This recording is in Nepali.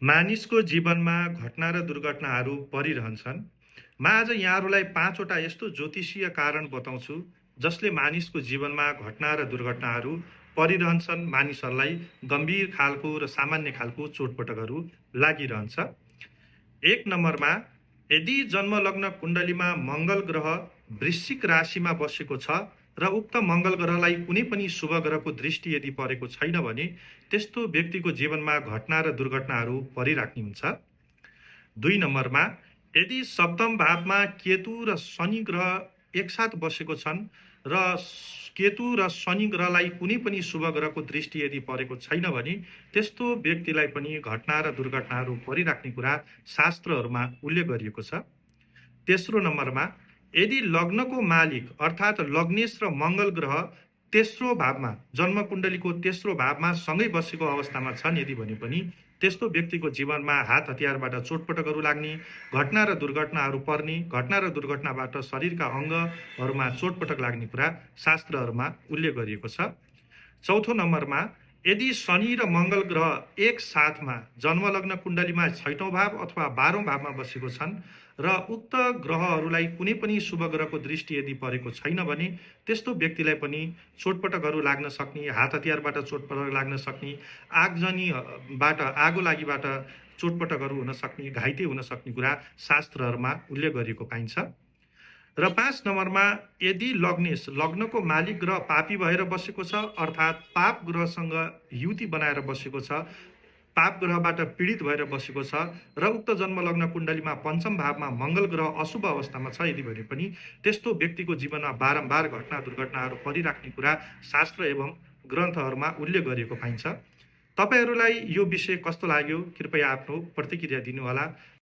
मानिसको जीवनमा घटना र दुर्घटनाहरू परिरहन्छन्। म आज यहाँहरूलाई 5 वटा यस्तो ज्योतिषीय कारण बताउँछु, जसले मानिसको जीवनमा घटना र दुर्घटनाहरू परिरहन्छन्, मानिसहरूलाई गम्भीर खालको र सामान्य खालको चोटपटकहरू लागिरहन्छ। 1 नम्बरमा, यदि जन्मलग्न कुण्डलीमा मङ्गल ग्रह वृश्चिक राशिमा बसेको छ र उक्त मङ्गल ग्रहलाई कुनै पनि शुभ ग्रहको दृष्टि यदि परेको छैन भने त्यस्तो व्यक्तिको जीवनमा घटना र दुर्घटनाहरू परिराख्ने हुन्छ। 2 नम्बरमा, यदि सप्तम भावमा केतु र शनि ग्रह एकसाथ बसेको छन् र केतु र शनि ग्रहलाई कुनै पनि शुभ ग्रहको दृष्टि यदि परेको छैन भने त्यस्तो व्यक्तिलाई पनि घटना र दुर्घटनाहरू परिराख्ने कुरा शास्त्रहरूमा उल्लेख गरिएको छ। तेस्रो नम्बरमा, यदि लग्नको मालिक अर्थात् लग्नेश र मङ्गल ग्रह तेस्रो भावमा, जन्म कुण्डलीको तेस्रो भावमा सँगै बसेको अवस्थामा छन् यदि भने पनि त्यस्तो व्यक्तिको जीवनमा हात हतियारबाट चोटपटकहरू लाग्ने, घटना र दुर्घटनाहरू पर्ने, घटना र दुर्घटनाबाट शरीरका अङ्गहरूमा चोटपटक लाग्ने कुरा शास्त्रहरूमा उल्लेख गरिएको छ। चौथो नम्बरमा, यदि शनि र मङ्गल ग्रह एक साथमा जन्मलग्न कुण्डलीमा 6औं भाव अथवा 12औं भावमा बसेको छन् र उक्त ग्रहहरूलाई कुनै पनि शुभ ग्रहको दृष्टि यदि परेको छैन भने त्यस्तो व्यक्तिलाई पनि चोटपटकहरू लाग्न सक्ने, हात हतियारबाट चोटपटक लाग्न सक्ने, आगजनीबाट, आगो लागिबाट चोटपटकहरू हुन सक्ने, घाइते हुन सक्ने कुरा शास्त्रहरूमा उल्लेख गरिएको पाइन्छ। र 5 नम्बरमा, यदि लग्नेश, लग्नको मालिक ग्रह पापी भएर बसेको छ अर्थात् पाप ग्रहसँग युति बनाएर बसेको छ, पाप ग्रहबाट पीडित भएर बसेको छ र उक्त जन्मलग्न कुण्डलीमा पञ्चम भावमा मङ्गल ग्रह अशुभ अवस्थामा छ यदि भने पनि त्यस्तो व्यक्तिको जीवनमा बारम्बार घटना दुर्घटनाहरू परिराख्ने कुरा शास्त्र एवं ग्रन्थहरूमा उल्लेख गरिएको पाइन्छ। तपाईहरूलाई यो विषय कस्तो लाग्यो? कृपया आफ्नो प्रतिक्रिया दिनुहोला।